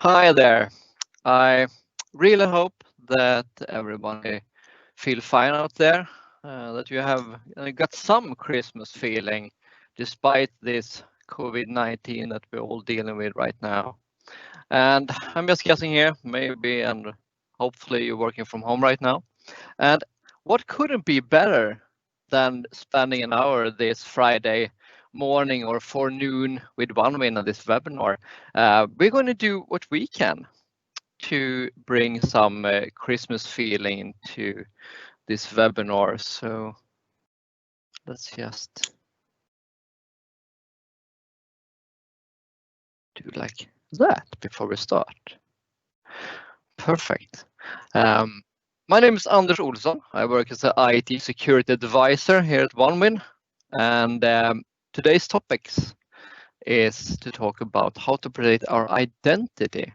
Hi there. I really hope that everybody feel fine out there, that you have got some Christmas feeling despite this COVID-19 that we're all dealing with right now. And I'm just guessing here, maybe and hopefully you're working from home right now. And what couldn't be better than spending an hour this Friday morning or forenoon with Onevinn on this webinar? We're going to do what we can to bring some Christmas feeling into this webinar. So let's just do like that before we start. Perfect. My name is Anders Olsson. I work as an IT security advisor here at Onevinn, and today's topics is to talk about how to protect our identity.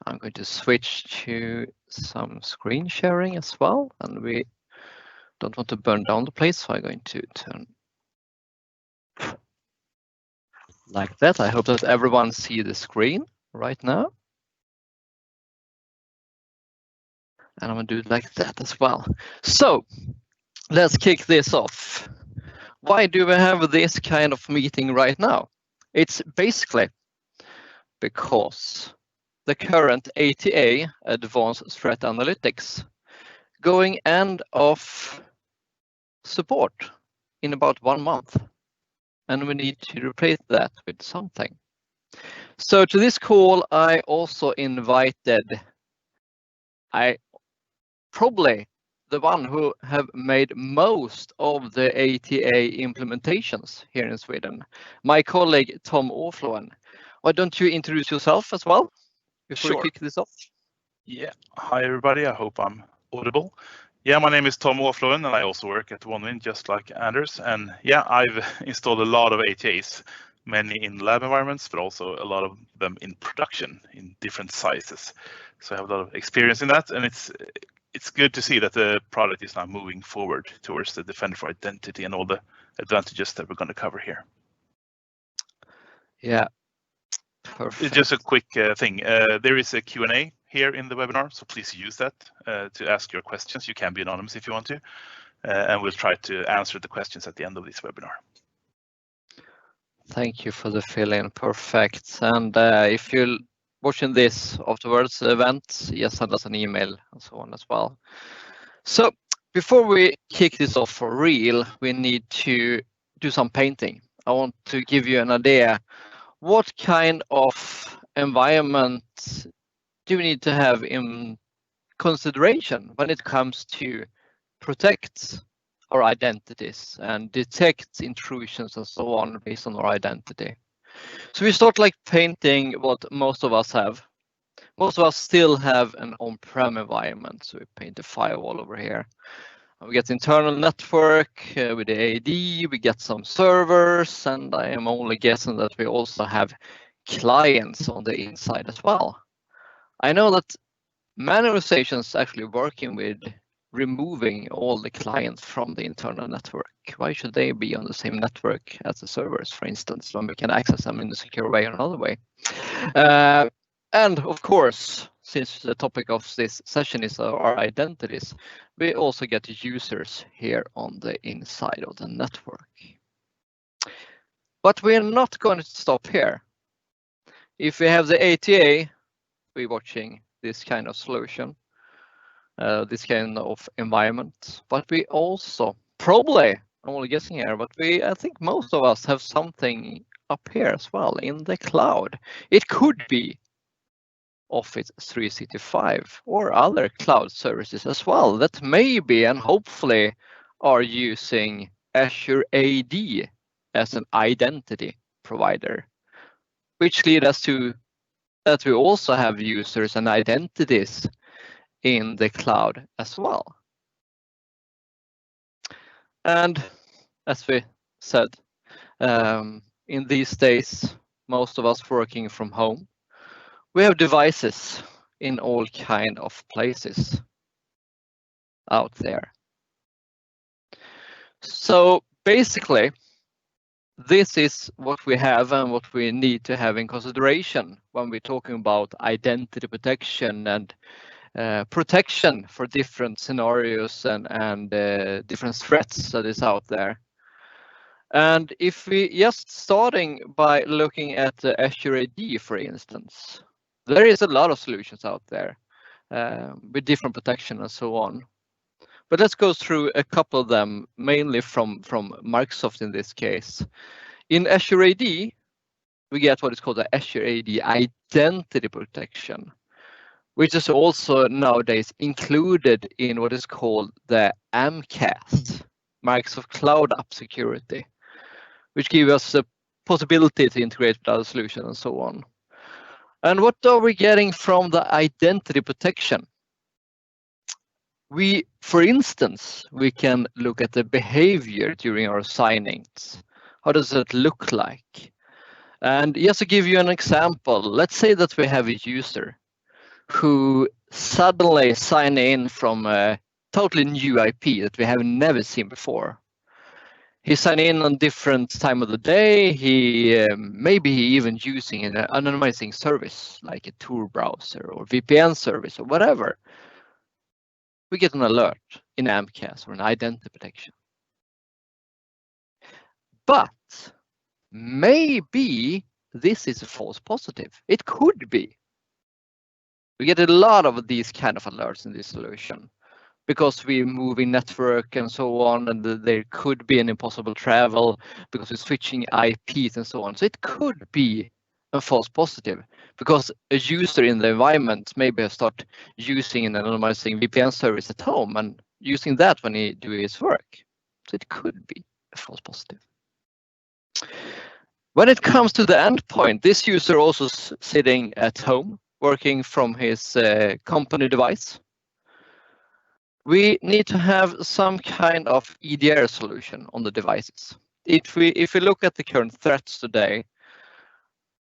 I'm going to switch to some screen sharing as well, and we don't want to burn down the place, so I'm going to turn like that. I hope that everyone see the screen right now. And I'm gonna do it like that as well. So let's kick this off. Why do we have this kind of meeting right now? It's basically because the current ATA, Advanced Threat Analytics, going end of support in about 1 month. And we need to replace that with something. So to this call, I also invited probably the one who have made most of the ATA implementations here in Sweden, my colleague Tom Åfloen. Why don't you introduce yourself as well before we kick this off? Yeah, hi everybody, I hope I'm audible. Yeah, my name is Tom Åfloen and I also work at Onevinn just like Anders. And yeah, I've installed a lot of ATAs, many in lab environments, but also a lot of them in production in different sizes. So I have a lot of experience in that, and it's good to see that the product is now moving forward towards the Defender for Identity and all the advantages that we're going to cover here. Yeah, perfect. Just a quick thing. There is a Q&A here in the webinar, so please use that to ask your questions. You can be anonymous if you want to, and we'll try to answer the questions at the end of this webinar. Thank you for the fill-in. Perfect. And if you're watching this afterwards, the event, just send us an email and so on as well. So before we kick this off for real, we need to do some painting. I want to give you an idea. What kind of environment do we need to have in consideration when it comes to protect our identities and detect intrusions and so on based on our identity? So we start like painting what most of us have. Most of us still have an on-prem environment, so we paint a firewall over here. We get internal network with the AD, we get some servers, and I am only guessing that we also have clients on the inside as well. I know that many organizations actually working with removing all the clients from the internal network. Why should they be on the same network as the servers, for instance, when we can access them in a secure way or another way? And of course, since the topic of this session is our identities, we also get users here on the inside of the network. But we're not going to stop here. If we have the ATA, we're watching this kind of solution, this kind of environment. But we also probably, I'm only guessing here, but I think most of us have something up here as well in the cloud. It could be Office 365 or other cloud services as well that maybe and hopefully are using Azure AD as an identity provider, which leads us to that we also have users and identities in the cloud as well. And as we said, in these days, most of us working from home, we have devices in all kind of places out there. So basically, this is what we have and what we need to have in consideration when we're talking about identity protection and protection for different scenarios and different threats that is out there. And if we just starting by looking at the Azure AD, for instance, there is a lot of solutions out there with different protection and so on. But let's go through a couple of them, mainly from Microsoft in this case. In Azure AD, we get what is called the Azure AD Identity Protection, which is also nowadays included in what is called the MCAS, Microsoft Cloud App Security, which gives us the possibility to integrate with other solutions and so on. And what are we getting from the identity protection? For instance, we can look at the behavior during our signings. How does it look like? And just to give you an example, let's say that we have a user who suddenly sign in from a totally new IP that we have never seen before. He sign in on different time of the day. He maybe even using an anonymizing service like a Tor browser or VPN service or whatever. We get an alert in MCAS or an identity protection. But maybe this is a false positive. It could be. We get a lot of these kind of alerts in this solution because we move in network and so on, and there could be an impossible travel because we're switching IPs and so on. So it could be a false positive because a user in the environment maybe start using an anonymizing VPN service at home and using that when he do his work. So it could be a false positive. When it comes to the endpoint, this user also sitting at home, working from his company device. We need to have some kind of EDR solution on the devices. If we look at the current threats today,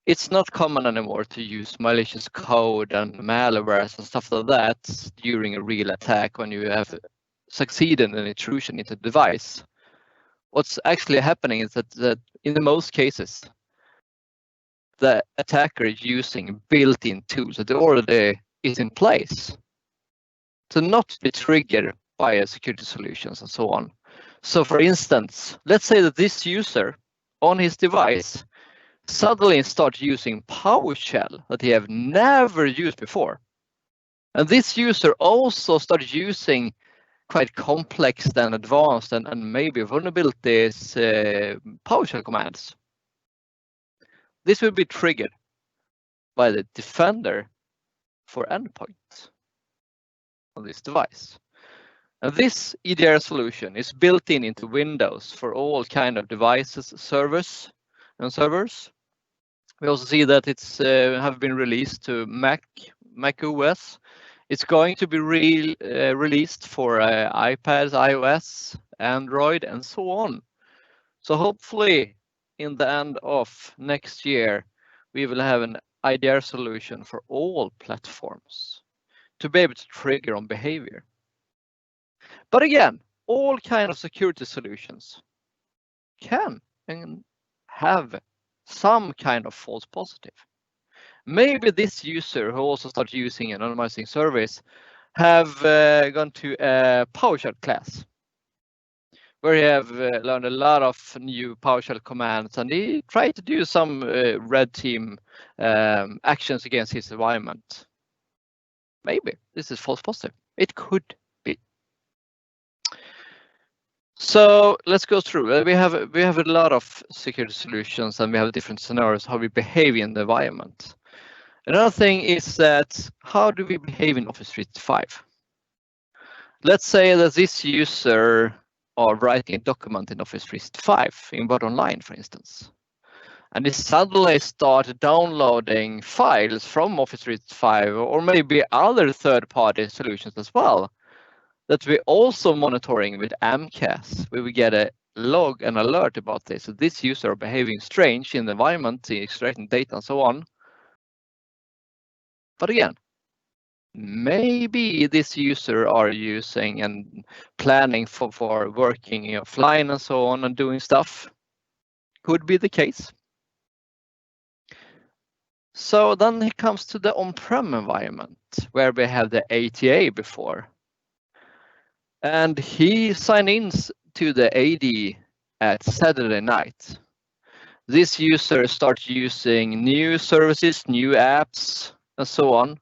it's not common anymore to use malicious code and malwares and stuff like that during a real attack when you have succeeded in an intrusion into the device. What's actually happening is that in the most cases, the attacker is using built-in tools that already is in place to not be triggered by security solutions and so on. So for instance, let's say that this user on his device suddenly starts using PowerShell that he have never used before. And this user also starts using quite complex and advanced and maybe vulnerabilities PowerShell commands. This will be triggered by the defender for endpoints on this device. And this EDR solution is built into Windows for all kind of devices, servers. We also see that it's have been released to Mac OS. It's going to be released for iPads, iOS, Android, and so on. So hopefully, in the end of next year, we will have an IDR solution for all platforms to be able to trigger on behavior. But again, all kind of security solutions can and have some kind of false positive. Maybe this user who also started using an anonymizing service have gone to a PowerShell class where he have learned a lot of new PowerShell commands, and he tried to do some red team actions against his environment. Maybe this is false positive. It could be. So let's go through. We have a lot of security solutions, and we have different scenarios how we behave in the environment. Another thing is that how do we behave in Office 365? Let's say that this user are writing a document in Office 365 in Word Online, for instance, and they suddenly start downloading files from Office 365 or maybe other third-party solutions as well that we're also monitoring with MCAS, where we get a log and alert about this. So this user are behaving strange in the environment, extracting data and so on. But again, maybe this user are using and planning for working offline and so on and doing stuff. could be the case. So then it comes to the on-prem environment where we have the ATA before. And he signed in to the AD at Saturday night. This user starts using new services, new apps, and so on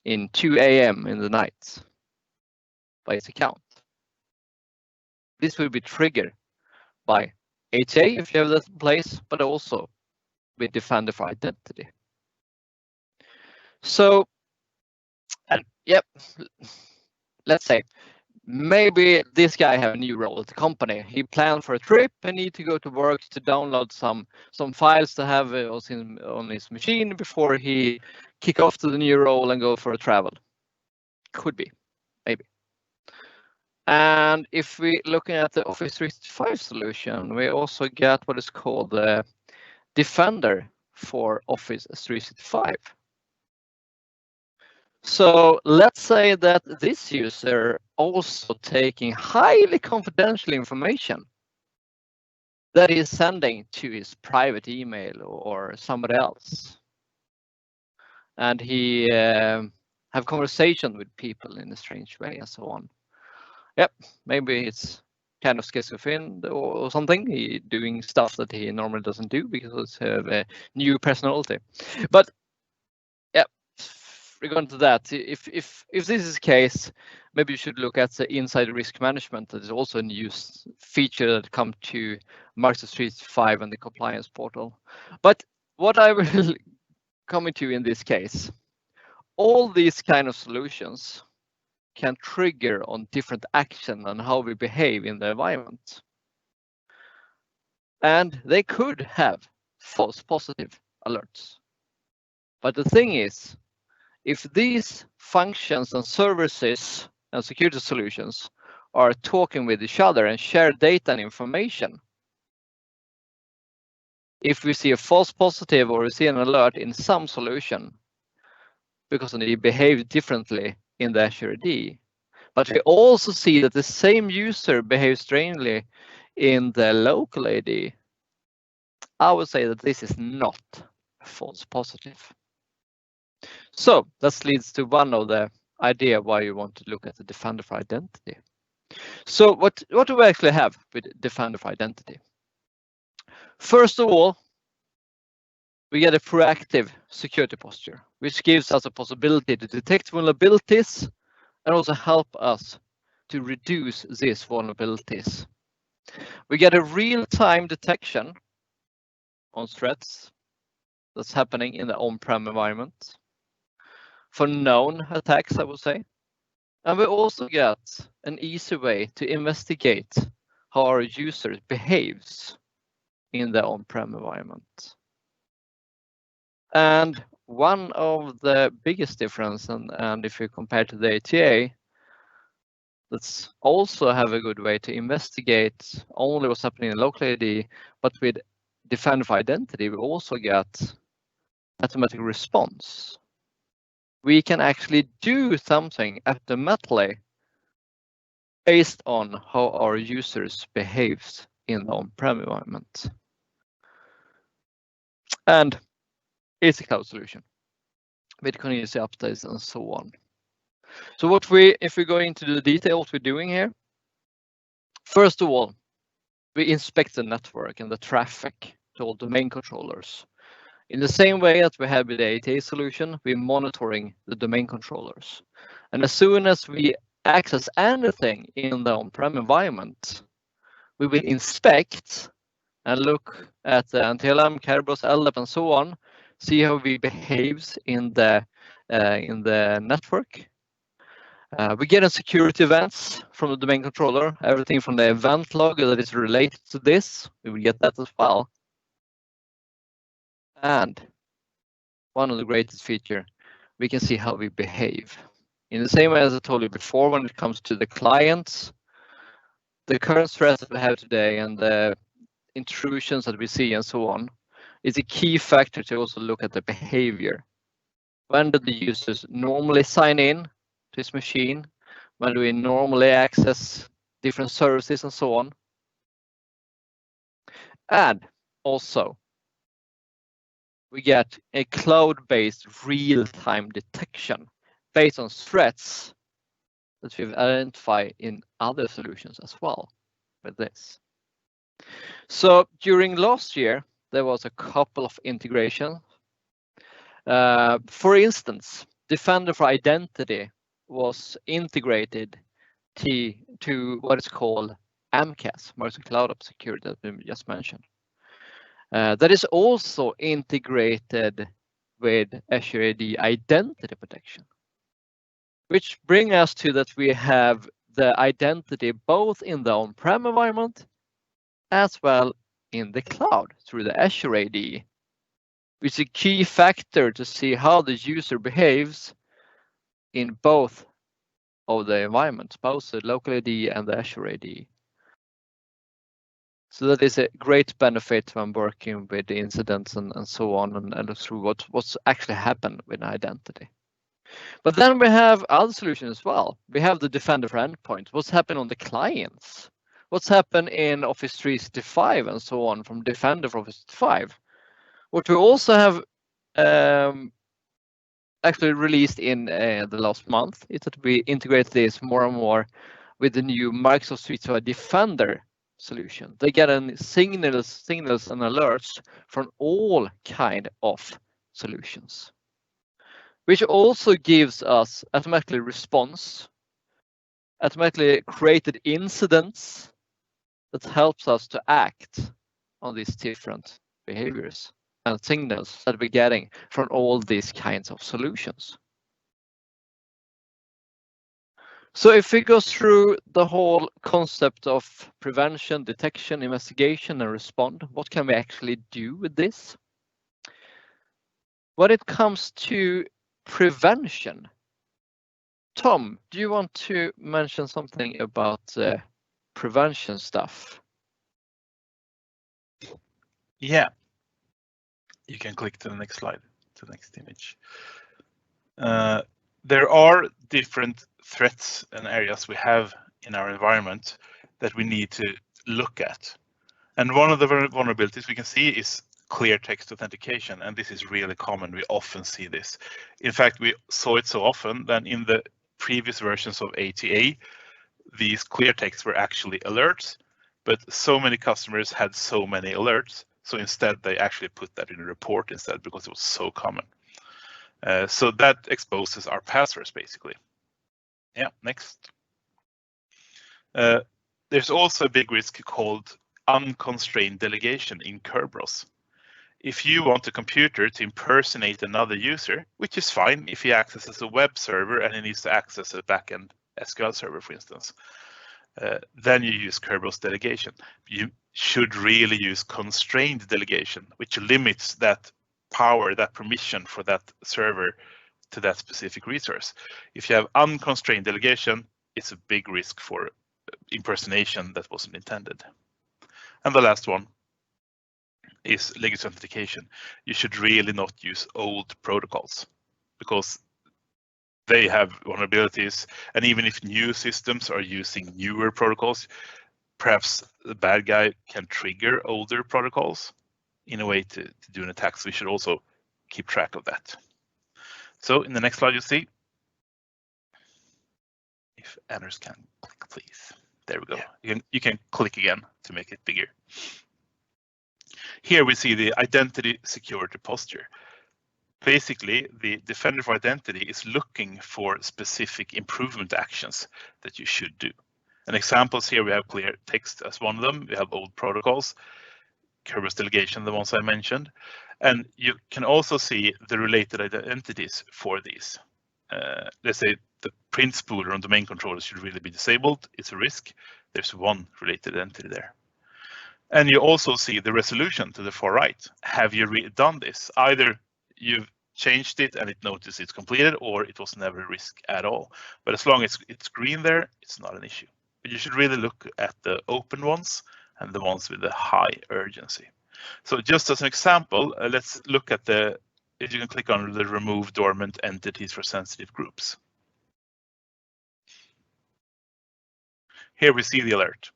in 2 a.m. in the night by his account. This will be triggered by ATA if you have that in place, but also with Defender for Identity. So, and yep, let's say maybe this guy have a new role at the company. He planned for a trip and need to go to work to download some files to have on his machine before he kick off to the new role and go for a travel. Could be, maybe. And if we looking at the Office 365 solution, we also get what is called the Defender for Office 365. So let's say that this user also taking highly confidential information that is sending to his private email or somebody else. And he have conversation with people in a strange way and so on. Yep, maybe it's kind of schizophrenic or something. He doing stuff that he normally doesn't do because he have a new personality. But yeah, regarding to that, if this is the case, maybe you should look at the inside risk management. That is also a new feature that come to Microsoft 365 and the compliance portal. But what I will come into in this case, all these kind of solutions can trigger on different action and how we behave in the environment. And they could have false positive alerts. But the thing is, if these functions and services and security solutions are talking with each other and share data and information, if we see a false positive or we see an alert in some solution because they behave differently in the Azure AD, but we also see that the same user behaves strangely in the local AD, I would say that this is not a false positive. So that leads to one of the idea why you want to look at the Defender for Identity. So what do we actually have with Defender for Identity? First of all, we get a proactive security posture, which gives us a possibility to detect vulnerabilities and also help us to reduce these vulnerabilities. We get a real-time detection on threats that's happening in the on-prem environment for known attacks, I would say. And we also get an easy way to investigate how our user behaves in the on-prem environment. And one of the biggest difference, and if you compare to the ATA, that's also have a good way to investigate only what's happening in local AD, but with Defender for Identity, we also get automatic response. We can actually do something automatically based on how our users behaves in the on-prem environment. And it's a cloud solution with continuous updates and so on. So if we go into the detail, what we're doing here, first of all, we inspect the network and the traffic to all domain controllers. In the same way that we have with the ATA solution, we're monitoring the domain controllers. And as soon as we access anything in the on-prem environment, we will inspect and look at the NTLM, Kerberos, LDAP, and so on, see how we behaves in the network. We get a security events from the domain controller, everything from the event log that is related to this, we will get that as well. And one of the greatest feature, we can see how we behave. In the same way as I told you before, when it comes to the clients, the current threats that we have today and the intrusions that we see and so on, is a key factor to also look at the behavior. When do the users normally sign in to this machine? When do we normally access different services and so on? And also, we get a cloud-based real-time detection based on threats that we've identified in other solutions as well with this. So during last year, there was a couple of integrations. For instance, Defender for Identity was integrated to what is called AMCAS, Microsoft Cloud App Security, that we just mentioned. That is also integrated with Azure AD Identity Protection, which brings us to that we have the identity both in the on-prem environment as well in the cloud through the Azure AD, which is a key factor to see how the user behaves in both of the environments, both the local AD and the Azure AD. So that is a great benefit when working with the incidents and so on, and look through what's actually happened with an identity. But then we have other solutions as well. We have the Defender for Endpoint. What's happened on the clients? What's happened in Office 365 and so on from Defender for Office 365? What we also have actually released in the last month is that we integrate this more and more with the new Microsoft 365 Defender solution. They get signals and alerts from all kind of solutions, which also gives us automatically response, automatically created incidents that helps us to act on these different behaviors and signals that we're getting from all these kinds of solutions. So if we go through the whole concept of prevention, detection, investigation, and respond, what can we actually do with this? When it comes to prevention, Tom, do you want to mention something about prevention stuff? Yeah. You can click to the next slide, to the next image. There are different threats and areas we have in our environment that we need to look at. And one of the vulnerabilities we can see is clear text authentication, and this is really common. We often see this. In fact, we saw it so often that in the previous versions of ATA, these clear texts were actually alerts, but so many customers had so many alerts. So instead, they actually put that in a report instead because it was so common. So that exposes our passwords basically. Yeah, next. There's also a big risk called unconstrained delegation in Kerberos. If you want a computer to impersonate another user, which is fine if he accesses a web server and he needs to access a backend SQL server, for instance, then you use Kerberos delegation. You should really use constrained delegation, which limits that power, that permission for that server to that specific resource. If you have unconstrained delegation, it's a big risk for impersonation that wasn't intended. And the last one is legacy authentication. You should really not use old protocols because they have vulnerabilities, and even if new systems are using newer protocols, perhaps the bad guy can trigger older protocols in a way to do an attack. So we should also keep track of that. So in the next slide, you see, if Anders can click, please. There we go. Yeah. You can click again to make it bigger. Here we see the identity security posture. Basically, the Defender for Identity is looking for specific improvement actions that you should do. And examples here, we have clear text as one of them. We have old protocols, Kerberos delegation, the ones I mentioned. And you can also see the related identities for these. Let's say the print spooler on domain controllers should really be disabled. It's a risk. There's one related identity there. And you also see the resolution to the far right. Have you done this? Either you've changed it and it noticed it's completed, or it was never a risk at all. But as long as it's green there, it's not an issue. But you should really look at the open ones and the ones with the high urgency. So just as an example, let's look at if you can click on the remove dormant entities for sensitive groups. Here we see the alert.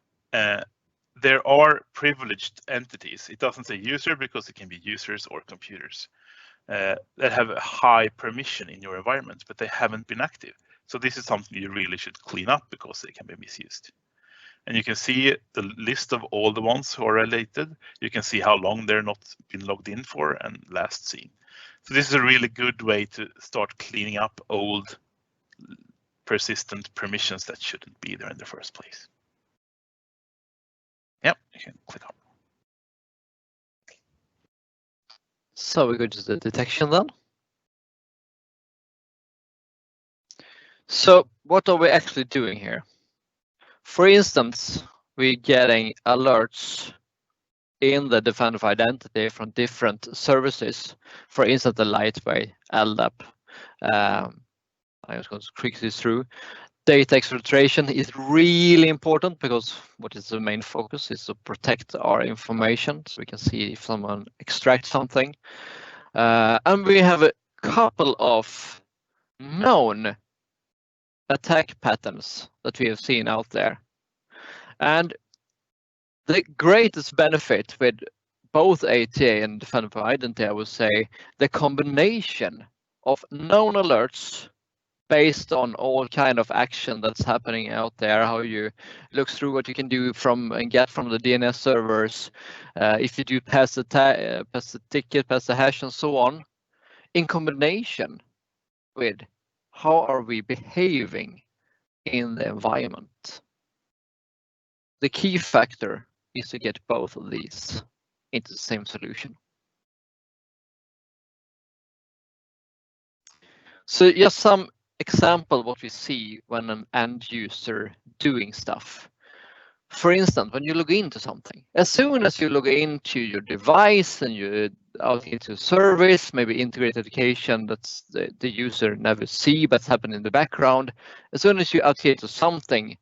there are privileged entities. It doesn't say user because it can be users or computers that have a high permission in your environment, but they haven't been active. So this is something you really should clean up because they can be misused. And you can see the list of all the ones who are related. You can see how long they're not been logged in for and last seen. So this is a really good way to start cleaning up old persistent permissions that shouldn't be there in the first place. Yep, you can click on. So we go to the detection then. So what are we actually doing here? For instance, we're getting alerts in the defender of identity from different services. For instance, the Lightway LDAP. I'm just going to quickly through. Data exfiltration is really important because what is the main focus is to protect our information, so we can see if someone extracts something. And we have a couple of known attack patterns that we have seen out there. And the greatest benefit with both ATA and Defender of Identity, I would say, the combination of known alerts based on all kind of action that's happening out there, how you look through what you can do from and get from the DNS servers, if you do pass the ticket, pass the hash, and so on, in combination with how are we behaving in the environment. The key factor is to get both of these into the same solution. So just some example what we see when an end user doing stuff. For instance, when you log into something, as soon as you log into your device and you out into service, maybe integrated education that's the user never see but's happening in the background, as soon as you authenticate to something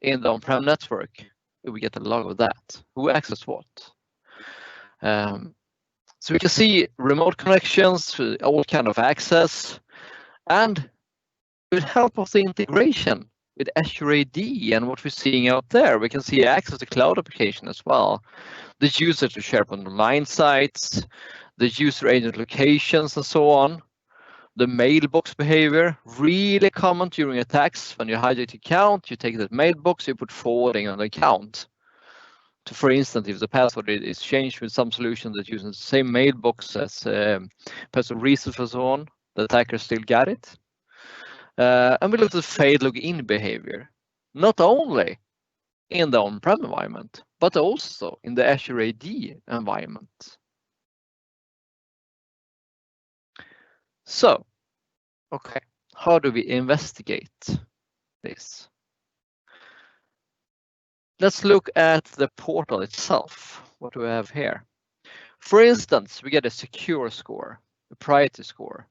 in the on-prem network, we get a log of that. Who accessed what? So we can see remote connections, all kind of access, and with help of the integration with Azure AD and what we're seeing out there, we can see access to cloud application as well. The user to SharePoint Online sites, the user agent locations and so on. The mailbox behavior, really common during attacks. When you hijack the account, you take that mailbox, you put forwarding on the account. So for instance, if the password is changed with some solution that uses the same mailbox as password reset and so on, the attacker still got it. And we look at failed login behavior, not only in the on-prem environment, but also in the Azure AD environment. So, okay, how do we investigate this? Let's look at the portal itself. What do we have here? For instance, we get a secure score, a priority score.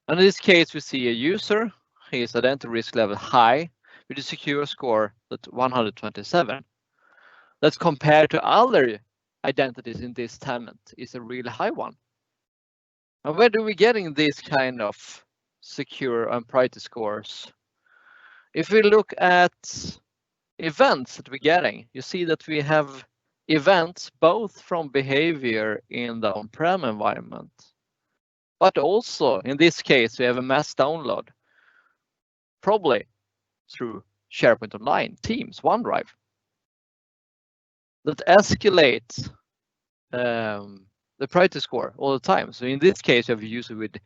And in this case, we see a user, his identity risk level high, with a secure score at 127. That's compared to other identities in this tenant is a really high one. And where do we getting these kind of secure and priority scores? If we look at events that we're getting, you see that we have events both from behavior in the on-prem environment, but also in this case, we have a mass download, probably through SharePoint Online, Teams, OneDrive, that escalates the priority score all the time. So in this case, you have a user with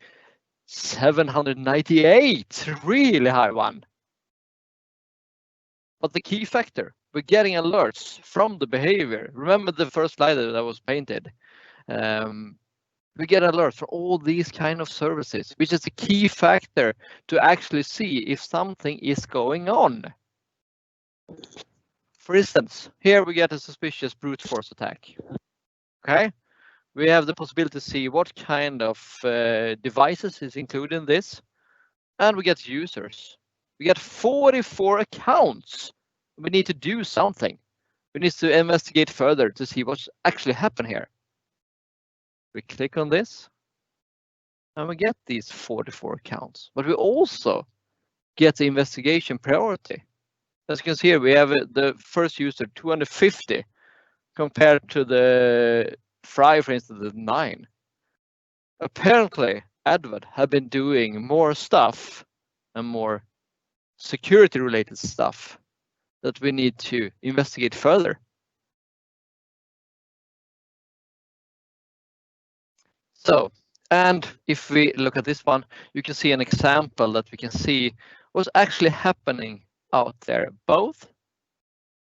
798, really high one. But the key factor, we're getting alerts from the behavior. Remember the first slide that was painted. We get alerts for all these kind of services, which is the key factor to actually see if something is going on. For instance, here we get a suspicious brute force attack. Okay, we have the possibility to see what kind of devices is included in this, and we get users. We get 44 accounts. We need to do something. We need to investigate further to see what's actually happened here. We click on this and we get these 44 accounts, but we also get the investigation priority. As you can see here, we have the first user 250 compared to the Fry, for instance, the 9. Apparently, Advent have been doing more stuff and more security-related stuff that we need to investigate further. So, and if we look at this one, you can see an example that we can see what's actually happening out there, both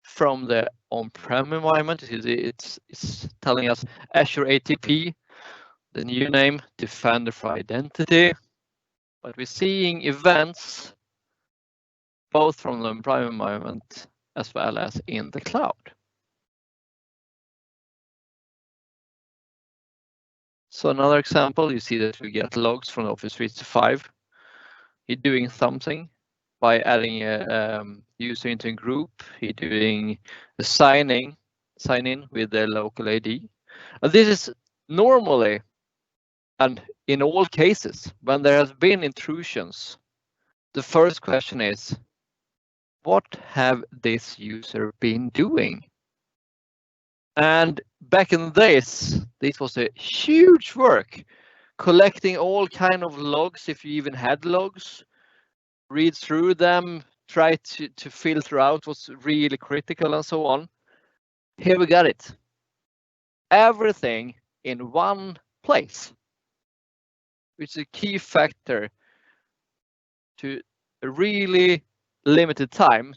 from the on-prem environment. It's telling us Azure ATP, the new name, Defender for Identity, but we're seeing events both from the on-prem environment as well as in the cloud. So another example, you see that we get logs from Office 365. You're doing something by adding a user into a group. You're doing a sign in with their local ID. And this is normally, and in all cases, when there has been intrusions, the first question is, what have this user been doing? And back in this was a huge work, collecting all kind of logs, if you even had logs, read through them, try to filter out what's really critical and so on. Here we got it. Everything in one place, which is a key factor to a really limited time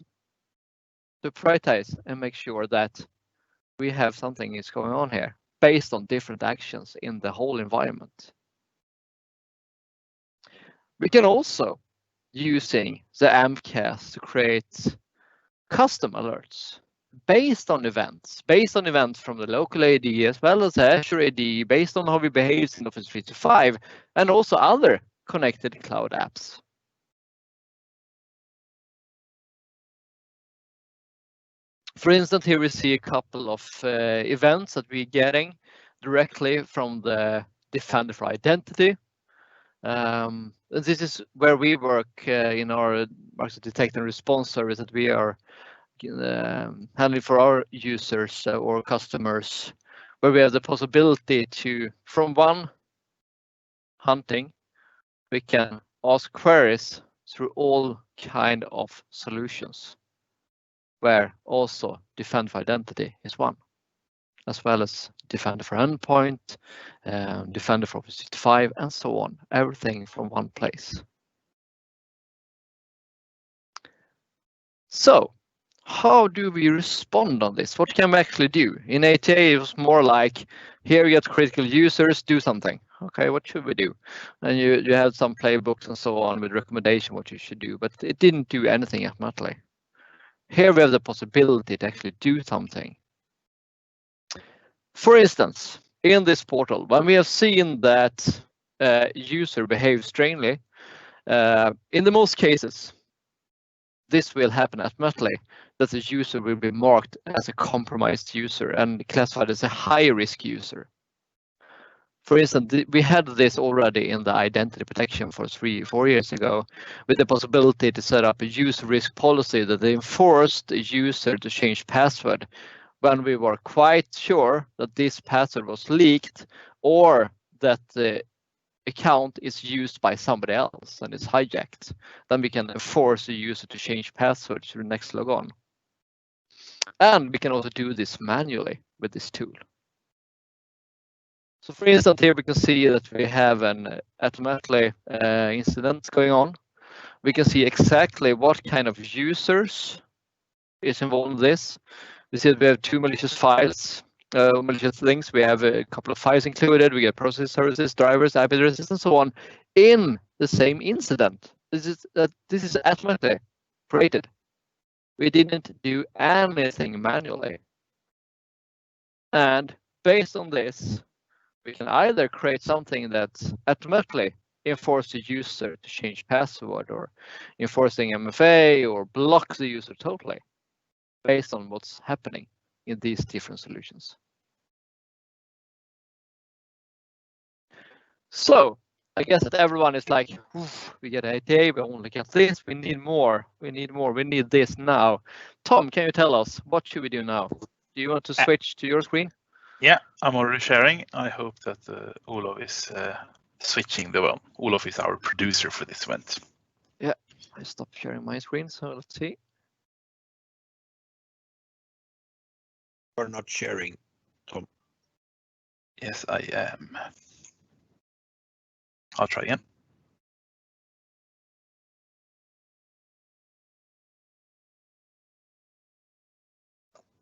to prioritize and make sure that we have something is going on here based on different actions in the whole environment. We can also using the AMPcast to create custom alerts based on events from the local AD as well as the Azure AD, based on how we behave in Office 365 and also other connected cloud apps. For instance, here we see a couple of events that we're getting directly from the Defender for Identity. This is where we work in our market detect and response service that we are handling for our users or customers, where we have the possibility to, from one hunting, we can ask queries through all kind of solutions, where also Defender for Identity is one, as well as Defender for Endpoint, Defender for Office 365, and so on. Everything from one place. So, how do we respond on this? What can we actually do? In ATA, it was more like, here you get critical users, do something. Okay, what should we do? And you had some playbooks and so on with recommendation what you should do, but it didn't do anything automatically. Here we have the possibility to actually do something. For instance, in this portal, when we have seen that user behaves strangely, in the most cases, this will happen automatically, that the user will be marked as a compromised user and classified as a high-risk user. For instance, we had this already in the identity protection for 3-4 years ago, with the possibility to set up a user risk policy that enforced the user to change password when we were quite sure that this password was leaked or that the account is used by somebody else and is hijacked. Then we can force the user to change password to the next logon. And we can also do this manually with this tool. So for instance, here we can see that we have an automatically incident going on. We can see exactly what kind of users is involved in this. We see that we have 2 malicious files, malicious things. We have a couple of files included. We get process services, drivers, IP addresses, and so on in the same incident. This is automatically created. We didn't do anything manually. And based on this, we can either create something that automatically enforces the user to change password, or enforcing MFA, or block the user totally, based on what's happening in these different solutions. So I guess that everyone is like, we get ATA, we only get this, we need more, we need more, we need this now. Tom, can you tell us, what should we do now? do you want to switch to your screen? Yeah, I'm already sharing. I hope that Olof is switching the well. Olof is our producer for this event. Yeah, I stopped sharing my screen, so let's see. You're not sharing, Tom. Yes, I am. I'll try again.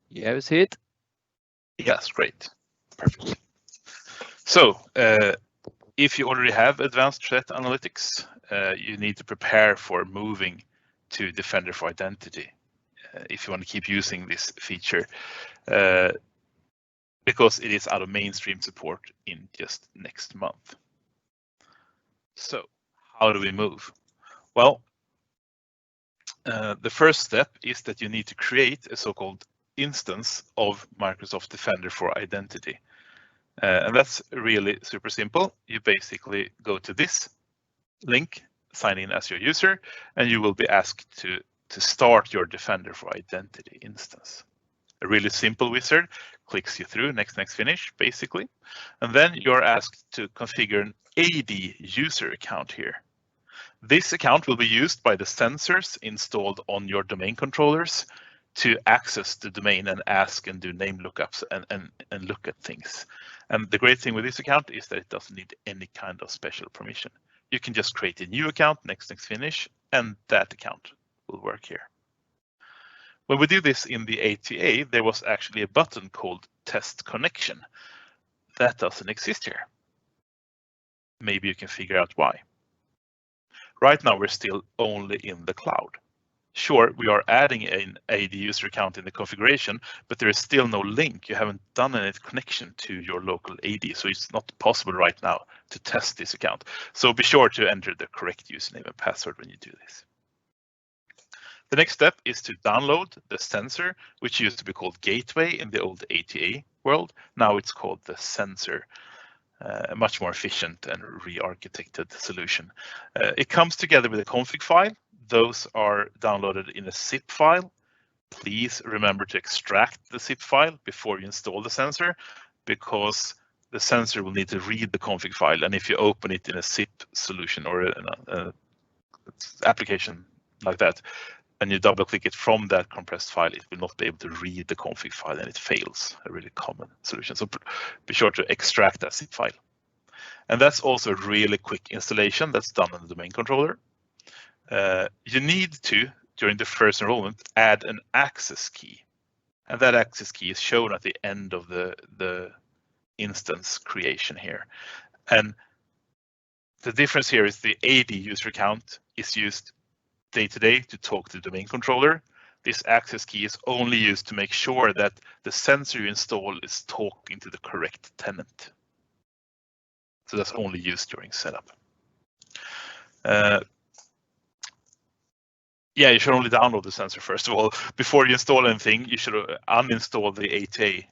Yeah, we see it. Yes, great. Perfect. So if you already have advanced threat analytics, you need to prepare for moving to Defender for Identity if you want to keep using this feature, because it is out of mainstream support in just next month. So how do we move? Well, the first step is that you need to create a so-called instance of Microsoft Defender for Identity. And that's really super simple. You basically go to this link, sign in as your user, and you will be asked to start your Defender for Identity instance. A really simple wizard clicks you through, next, finish, basically. And then you're asked to configure an AD user account here. This account will be used by the sensors installed on your domain controllers to access the domain and ask and do name lookups and look at things. And the great thing with this account is that it doesn't need any kind of special permission. You can just create a new account, next, finish, and that account will work here. When we do this in the ATA, there was actually a button called Test Connection. That doesn't exist here. Maybe you can figure out why. Right now, we're still only in the cloud. Sure, we are adding an AD user account in the configuration, but there is still no link. You haven't done any connection to your local AD, so it's not possible right now to test this account. So be sure to enter the correct username and password when you do this. The next step is to download the sensor, which used to be called Gateway in the old ATA world. Now it's called the sensor. A much more efficient and re-architected solution. It comes together with a config file. Those are downloaded in a zip file. Please remember to extract the zip file before you install the sensor, because the sensor will need to read the config file. And if you open it in a zip solution or an application like that, and you double click it from that compressed file, it will not be able to read the config file and it fails, a really common solution. So be sure to extract that zip file. And that's also a really quick installation that's done on the domain controller. You need to, during the first enrollment, add an access key. And that access key is shown at the end of the instance creation here. And the difference here is the AD user account is used day-to-day to talk to the domain controller. This access key is only used to make sure that the sensor you install is talking to the correct tenant. So that's only used during setup. Yeah, you should only download the sensor first of all. Before you install anything, you should uninstall the ATA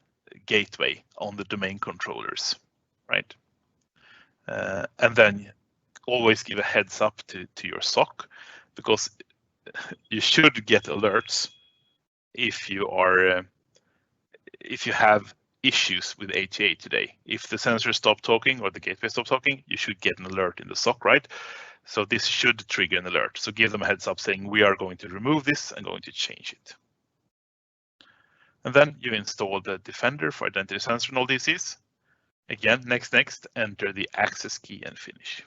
gateway on the domain controllers, right? And then always give a heads up to your SOC, because you should get alerts if you have issues with ATA today. If the sensor stops talking or the gateway stops talking, you should get an alert in the SOC, right? So this should trigger an alert. So give them a heads up saying we are going to remove this and going to change it. And then you install the Defender for Identity Sensor and all DCs. Again, next, enter the access key and finish.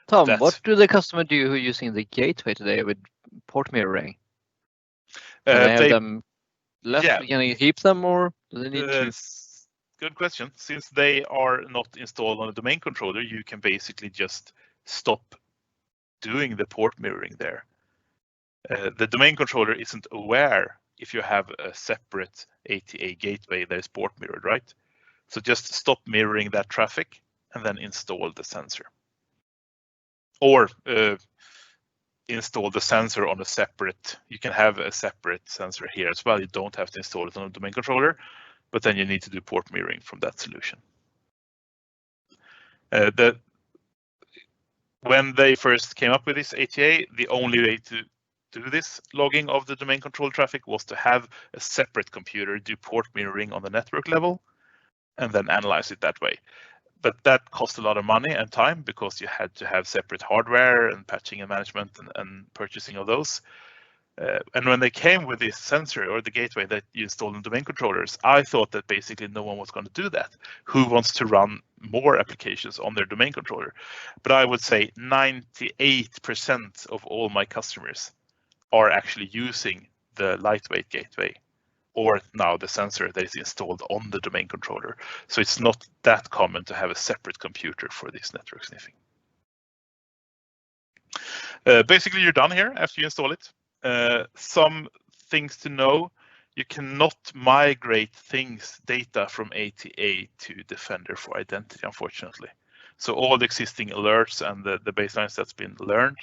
Tom, what do the customer do who are using the gateway today with port mirroring? Can they have them left? Yeah. Can you keep them, or do they need to? Good question. Since they are not installed on a domain controller, you can basically just stop doing the port mirroring there. The domain controller isn't aware if you have a separate ATA gateway that is port mirrored, right? So just stop mirroring that traffic and then install the sensor. Or install the sensor on a separate, you can have a separate sensor here as well. You don't have to install it on a domain controller, but then you need to do port mirroring from that solution. When they first came up with this ATA, the only way do this logging of the domain control traffic was to have a separate computer do port mirroring on the network level and then analyze it that way. But that cost a lot of money and time because you had to have separate hardware and patching and management and purchasing of those. And when they came with this sensor or the gateway that you installed in domain controllers, I thought that basically no one was going to do that. Who wants to run more applications on their domain controller? But I would say 98% of all my customers are actually using the lightweight gateway or now the sensor that is installed on the domain controller. So it's not that common to have a separate computer for this network sniffing. Basically, you're done here after you install it. Some things to know: you cannot migrate data from ATA to Defender for Identity, unfortunately. So all the existing alerts and the baselines that's been learned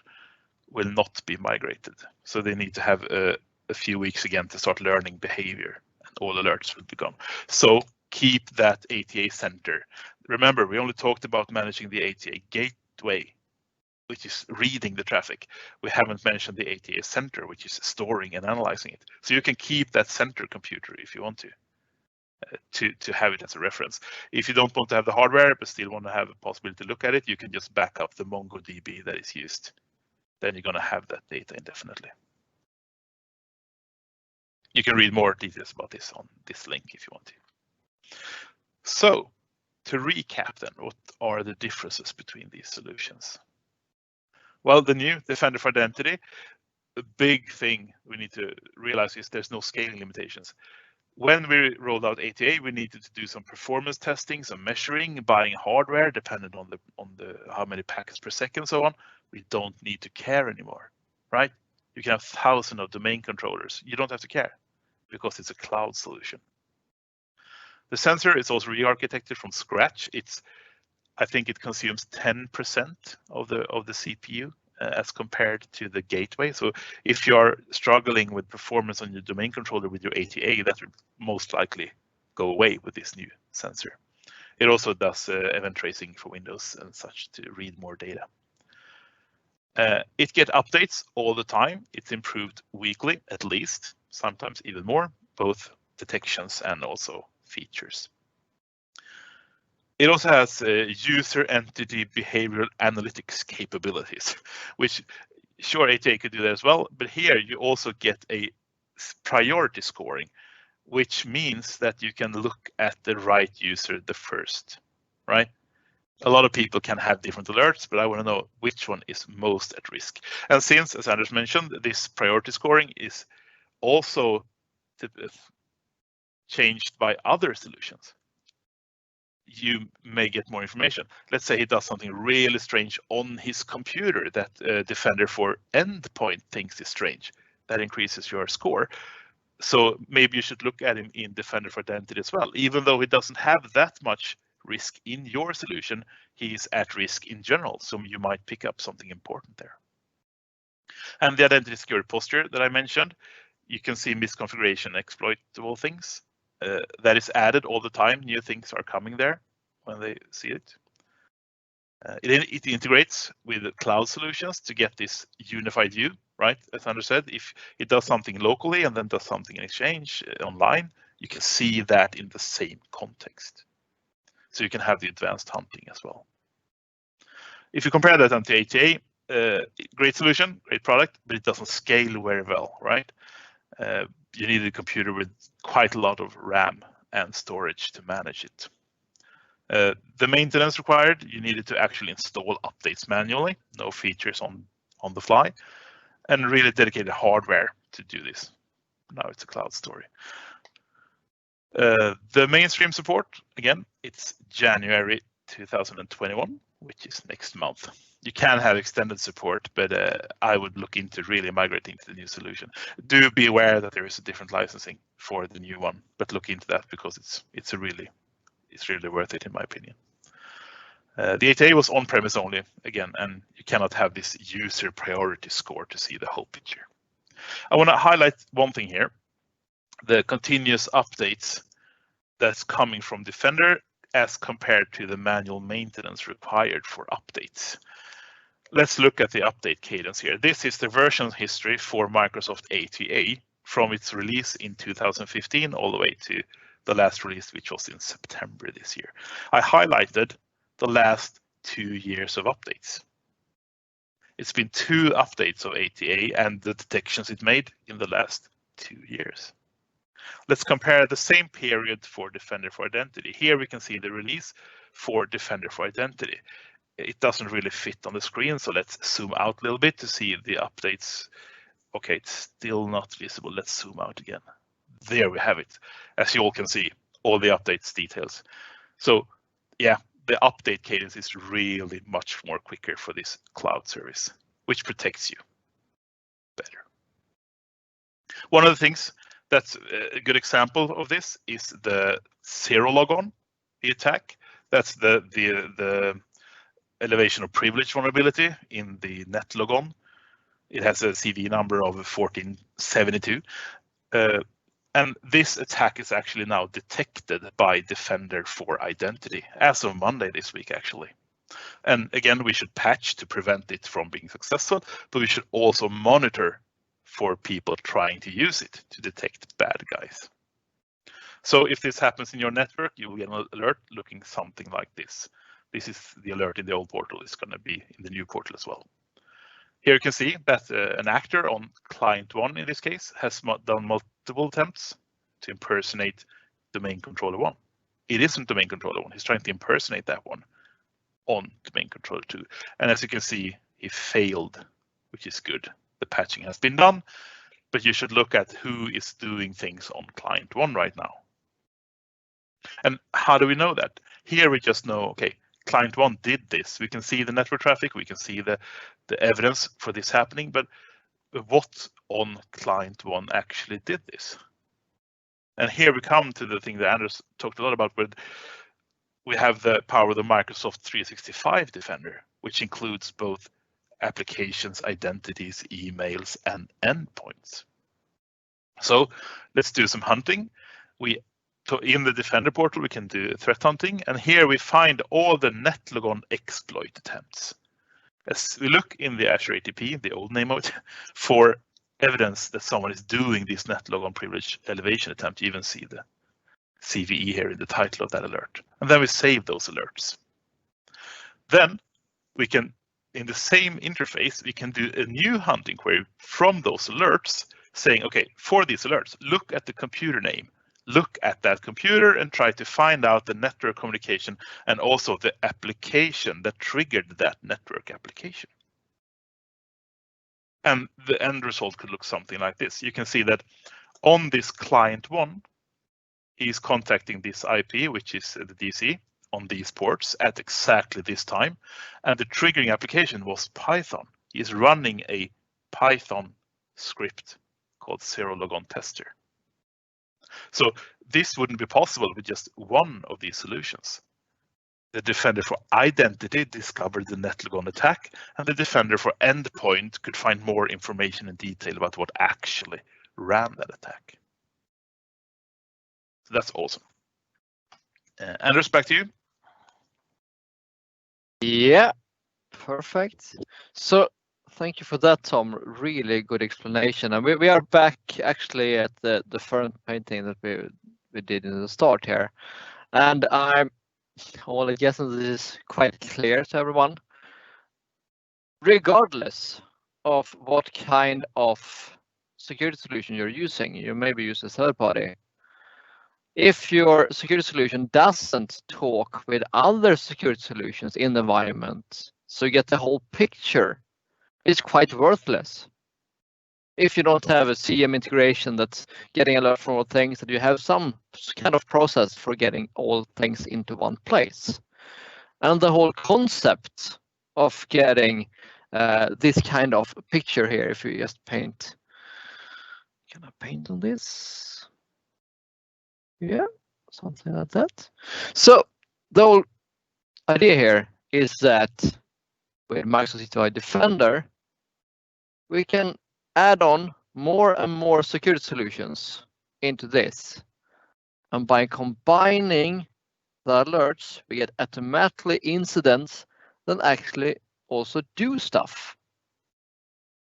will not be migrated. So they need to have a few weeks again to start learning behavior, and all alerts will be gone. So keep that ATA center. Remember, we only talked about managing the ATA gateway, which is reading the traffic. We haven't mentioned the ATA center, which is storing and analyzing it. So you can keep that center computer if you want to have it as a reference. If you don't want to have the hardware, but still want to have a possibility to look at it, you can just back up the MongoDB that is used. Then you're going to have that data indefinitely. You can read more details about this on this link if you want to. So to recap then, what are the differences between these solutions? Well, the new Defender for Identity, the big thing we need to realize is there's no scaling limitations. When we rolled out ATA, we needed to do some performance testing, some measuring, buying hardware, dependent on the how many packets per second, so on. We don't need to care anymore, right? You can have thousands of domain controllers. You don't have to care because it's a cloud solution. The sensor is also re-architected from scratch. I think it consumes 10% of the CPU as compared to the gateway. So if you are struggling with performance on your domain controller with your ATA, that would most likely go away with this new sensor. It also does event tracing for Windows and such to read more data. It gets updates all the time. It's improved weekly, at least, sometimes even more, both detections and also features. It also has user entity behavioral analytics capabilities, which sure ATA could do that as well, but here you also get a priority scoring, which means that you can look at the right user the first, right? A lot of people can have different alerts, but I want to know which one is most at risk. And since, as Anders mentioned, this priority scoring is also changed by other solutions, you may get more information. Let's say he does something really strange on his computer that Defender for Endpoint thinks is strange. That increases your score. So maybe you should look at him in Defender for Identity as well. Even though he doesn't have that much risk in your solution, he's at risk in general. So you might pick up something important there. And the identity security posture that I mentioned, you can see misconfiguration, exploitable things. That is added all the time. New things are coming there when they see it. It integrates with cloud solutions to get this unified view, right? As Anders said, if it does something locally and then does something in exchange online, you can see that in the same context. So you can have the advanced hunting as well. If you compare that to ATA, great solution, great product, but it doesn't scale very well, right? You need a computer with quite a lot of RAM and storage to manage it. The maintenance required, you needed to actually install updates manually, no features on the fly, and really dedicated hardware to do this. Now it's a cloud story. The mainstream support, again, it's January 2021, which is next month. You can have extended support, but I would look into really migrating to the new solution. Do be aware that there is a different licensing for the new one, but look into that because it's really worth it in my opinion. The ATA was on-premise only again, and you cannot have this user priority score to see the whole picture. I want to highlight one thing here: the continuous updates that's coming from Defender as compared to the manual maintenance required for updates. let's look at the update cadence here. This is the version history for Microsoft ATA from its release in 2015 all the way to the last release, which was in September this year. I highlighted the last 2 years of updates. It's been 2 updates of ATA and the detections it made in the last 2 years. Let's compare the same period for Defender for Identity. Here we can see the release for Defender for Identity. It doesn't really fit on the screen, so let's zoom out a little bit to see the updates. Okay, it's still not visible. Let's zoom out again. There we have it. As you all can see, all the updates details. So yeah, the update cadence is really much more quicker for this cloud service, which protects you better. One of the things that's a good example of this is the zero logon, the attack. That's the elevation of privilege vulnerability in the net logon. It has a CV number of 1472. And this attack is actually now detected by Defender for Identity as of Monday this week, actually. And again, we should patch to prevent it from being successful, but we should also monitor for people trying to use it to detect bad guys. So if this happens in your network, you will get an alert looking something like this. This is the alert in the old portal. It's going to be in the new portal as well. Here you can see that an actor on client 1 in this case has done multiple attempts to impersonate domain controller 1. It isn't domain controller 1. He's trying to impersonate that one on domain controller 2. And as you can see, he failed, which is good. The patching has been done, but you should look at who is doing things on client 1 right now. And how do we know that? Here we just know, okay, client 1 did this. We can see the network traffic, we can see the evidence for this happening, but what on client 1 actually did this? And here we come to the thing that Anders talked a lot about, where we have the power of the Microsoft 365 Defender, which includes both applications, identities, emails, and endpoints. So let's do some hunting. In the Defender portal, we can do threat hunting, and here we find all the NetLogon exploit attempts. As we look in the Azure ATP, the old name of it, for evidence that someone is doing this NetLogon privilege elevation attempt, you even see the CVE here in the title of that alert. And then we save those alerts. Then we can, in the same interface, we can do a new hunting query from those alerts saying, okay, for these alerts, look at the computer name, look at that computer and try to find out the network communication and also the application that triggered that network application. And the end result could look something like this. You can see that on this client 1, he's contacting this IP, which is the DC, on these ports at exactly this time. And the triggering application was Python. He's running a Python script called Zero Logon Tester. So this wouldn't be possible with just one of these solutions. The Defender for Identity discovered the NetLogon attack, and the Defender for Endpoint could find more information and detail about what actually ran that attack. So that's awesome. Anders, back to you. Yeah, perfect. So thank you for that, Tom. Really good explanation. And we are back actually at the front painting that we did in the start here. And I'm only guessing this is quite clear to everyone. Regardless of what kind of security solution you're using, you maybe use a third party. If your security solution doesn't talk with other security solutions in the environment, so you get the whole picture, it's quite worthless. If you don't have a CM integration that's getting a lot from all things, that you have some kind of process for getting all things into one place. And the whole concept of getting this kind of picture here, if you just paint, can I paint on this? Yeah, something like that. So the whole idea here is that with Microsoft 365 Defender, we can add on more and more security solutions into this. And by combining the alerts, we get automatically incidents that actually also do stuff.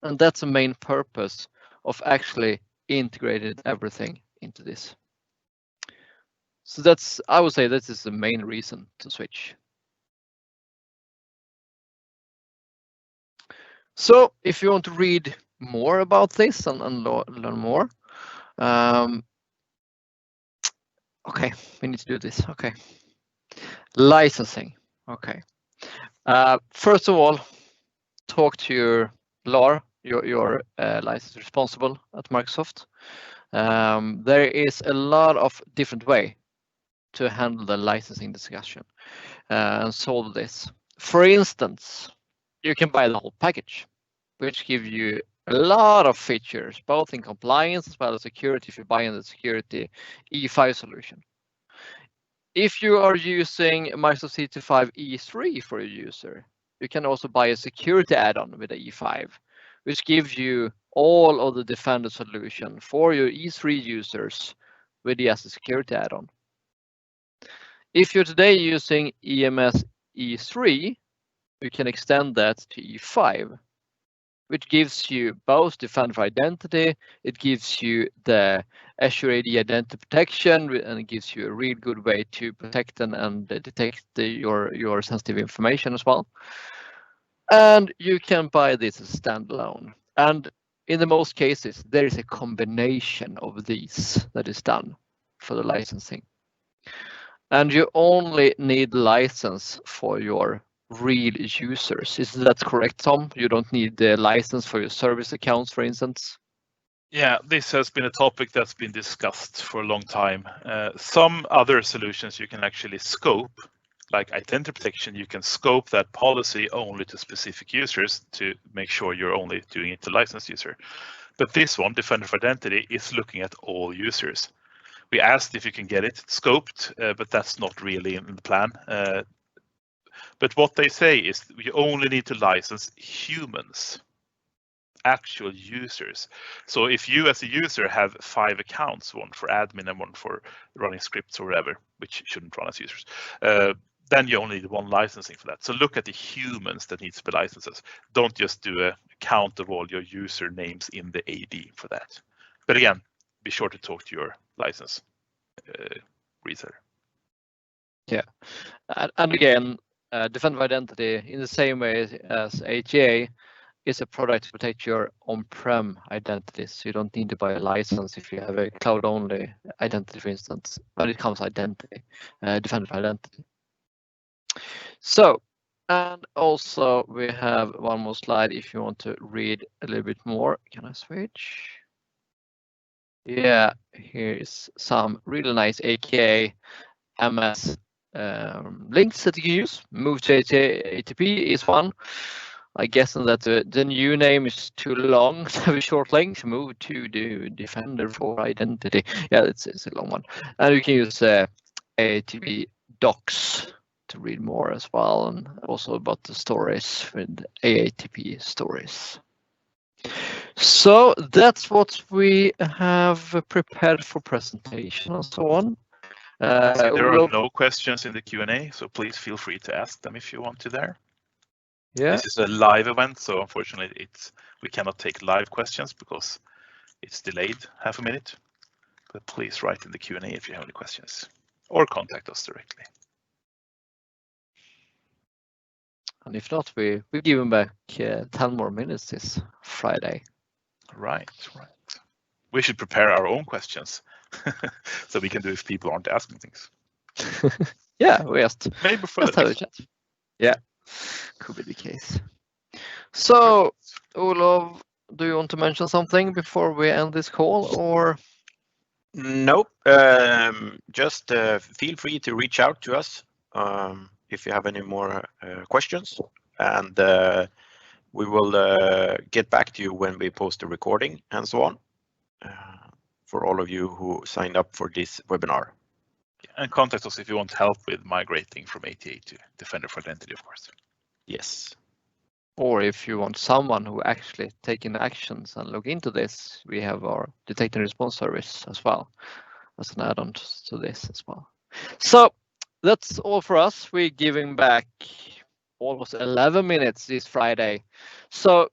And that's the main purpose of actually integrated everything into this. So that's, I would say, this is the main reason to switch. So if you want to read more about this and learn more, okay, we need to do this. Okay, licensing. Okay, first of all, talk to your LAR, your license responsible at Microsoft. There is a lot of different way to handle the licensing discussion and solve this. For instance, you can buy the whole package, which gives you a lot of features, both in compliance as well as security if you buy in the security E5 solution. If you are using Microsoft 365 E3 for a user, you can also buy a security add-on with the E5, which gives you all of the Defender solution for your E3 users with the Azure security add-on. If you're today using EMS E3, you can extend that to E5, which gives you both Defender for Identity, it gives you the Azure AD Identity Protection, and it gives you a real good way to protect and detect your sensitive information as well. And you can buy this as standalone. And in the most cases, there is a combination of these that is done for the licensing. And you only need license for your real users. Is that correct, Tom? You don't need the license for your service accounts, for instance? Yeah, this has been a topic that's been discussed for a long time. Some other solutions you can actually scope, like identity protection, you can scope that policy only to specific users to make sure you're only doing it to licensed user. But this one, Defender for Identity, is looking at all users. We asked if you can get it scoped, but that's not really in the plan. But what they say is you only need to license humans, actual users. So if you as a user have 5 accounts, one for admin and one for running scripts or whatever, which shouldn't run as users, then you only need one licensing for that. So look at the humans that needs to be licenses. Don't just do a count of all your user names in the AD for that. But again, be sure to talk to your license reseller. Yeah, and again, Defender for Identity, in the same way as ATA, is a product to protect your on-prem identities. So you don't need to buy a license if you have a cloud-only identity, for instance, when it comes to identity, Defender for Identity. So, and also we have one more slide if you want to read a little bit more. Can I switch? Yeah, here is some really nice AKA MS links that you can use. Move to ATP is one. I guess that the new name is too long to have a short link. Move to the Defender for Identity. Yeah, it's a long one. And you can use ATP docs to read more as well, and also about the stories with AATP stories. So that's what we have prepared for presentation and so on. There are no questions in the Q&A, so please feel free to ask them if you want to there. Yeah. This is a live event, so unfortunately we cannot take live questions because it's delayed half a minute. But please write in the Q&A if you have any questions or contact us directly. And if not, we give them back 10 more minutes this Friday. Right. We should prepare our own questions so we can do if people aren't asking things. Yeah, we just maybe for have a chat. Yeah, could be the case. So, Olof, do you want to mention something before we end this call, or? Nope. Just feel free to reach out to us if you have any more questions, and we will get back to you when we post the recording and so on for all of you who signed up for this webinar. And contact us if you want help with migrating from ATA to Defender for Identity, of course. Yes. Or if you want someone who actually taking actions and look into this, we have our detect and response service as well as an add-on to this as well. So that's all for us. We're giving back almost 11 minutes this Friday. So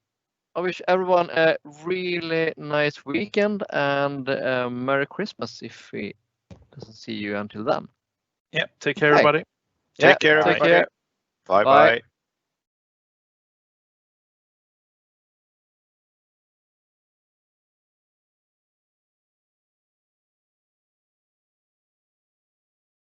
I wish everyone a really nice weekend and Merry Christmas if we doesn't see you until then. Yeah, take care, everybody. Take care, Take everybody. care. Bye Bye. bye.